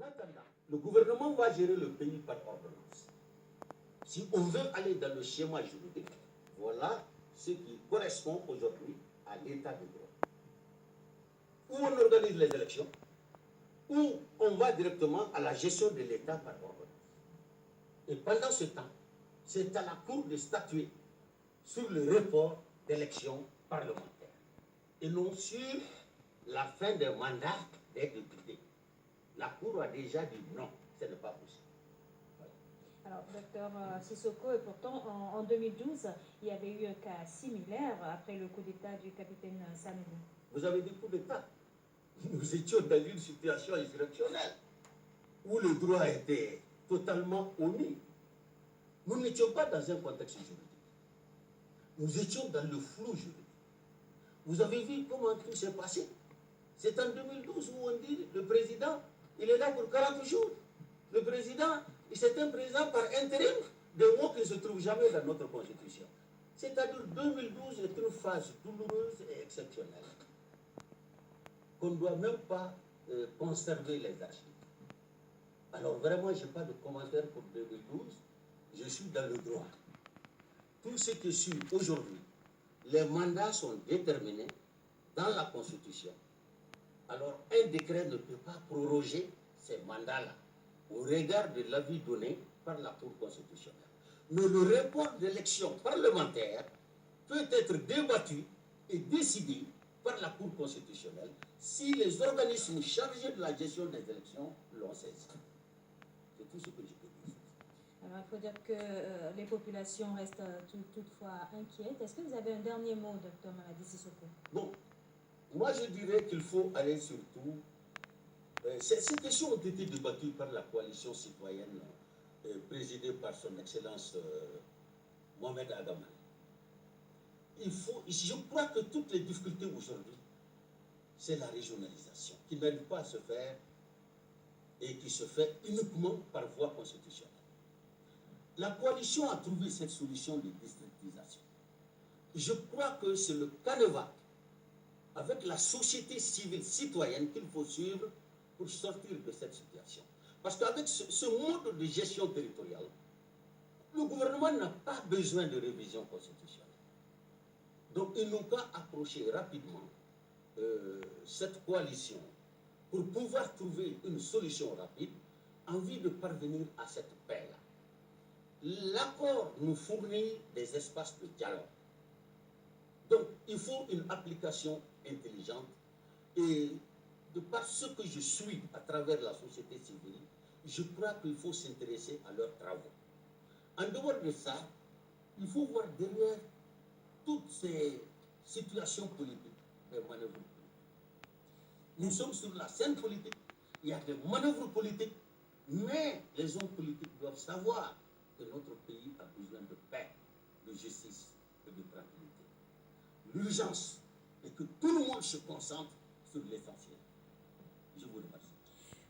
attendant, le gouvernement va gérer le pays par ordonnance. Si on veut aller dans le schéma juridique, voilà ce qui correspond aujourd'hui à l'état de droit. Où on organise les élections, où on va directement à la gestion de l'État par ordonnance. Et pendant ce temps, c'est à la Cour de statuer sur le report d'élections parlementaires et non sur la fin des mandats des députés. La Cour a déjà dit non, ce n'est pas possible. Alors, docteur Sissoko, et pourtant, en 2012, il y avait eu un cas similaire après le coup d'État du capitaine Sanogo. Vous avez dit coup d'État. Nous étions dans une situation insurrectionnelle où le droit était totalement omis. Nous n'étions pas dans un contexte juridique. Nous étions dans le flou juridique. Vous avez vu comment tout s'est passé. C'est en 2012 où on dit le président, il est là pour 40 jours. Le président, c'est un président par intérim, des mots qui ne se trouvent jamais dans notre constitution. C'est-à-dire 2012 est une phase douloureuse et exceptionnelle qu'on ne doit même pas conserver les archives. Alors vraiment, je n'ai pas de commentaire pour 2012, je suis dans le droit. Tout ce qui suit aujourd'hui, les mandats sont déterminés dans la Constitution. Alors un décret ne peut pas proroger ces mandats-là au regard de l'avis donné par la Cour constitutionnelle. Mais le report d'élections parlementaires peut être débattu et décidé par la Cour constitutionnelle si les organismes chargés de la gestion des élections l'ont saisi. C'est tout ce que je peux dire. Alors, il faut dire que les populations restent toutefois inquiètes. Est-ce que vous avez un dernier mot, docteur Mamadi Sissoko? Bon, moi je dirais qu'il faut aller surtout... ces questions ont été débattues par la coalition citoyenne présidée par son Excellence Mohamed Agaman. Je crois que toutes les difficultés aujourd'hui, c'est la régionalisation qui n'arrive pas à se faire et qui se fait uniquement par voie constitutionnelle. La coalition a trouvé cette solution de districtisation. Je crois que c'est le canevas avec la société civile citoyenne qu'il faut suivre pour sortir de cette situation. Parce qu'avec ce mode de gestion territoriale, le gouvernement n'a pas besoin de révision constitutionnelle. Donc ils n'ont qu'à approcher rapidement cette coalition pour pouvoir trouver une solution rapide en vue de parvenir à cette paix-là. L'accord nous fournit des espaces de dialogue. Donc il faut une application intelligente et de par ce que je suis à travers la société civile, je crois qu'il faut s'intéresser à leurs travaux. En dehors de ça, il faut voir derrière toutes ces situations politiques, des manœuvres politiques. Nous sommes sur la scène politique, il y a des manœuvres politiques, mais les hommes politiques doivent savoir que notre pays a besoin de paix, de justice et de tranquillité. L'urgence est que tout le monde se concentre sur l'essentiel. Je vous remercie.